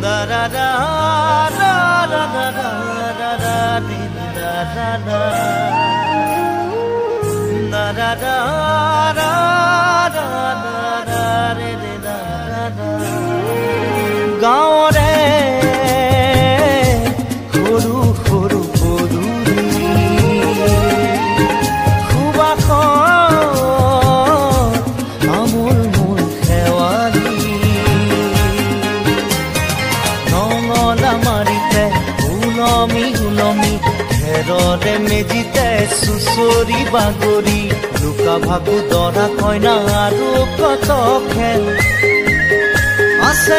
da da da da da da da da da da da da da da da গাঁৱৰে সৰু সৰু পদূলি সুবাস আমোল মোল শেৱালি নঙলা মাৰিতে উলমি উলমি খেৰৰে মেজিতে চুচৰি বাগৰি লুকা ভাগু দৰা কইনা আৰু কত খেল আছে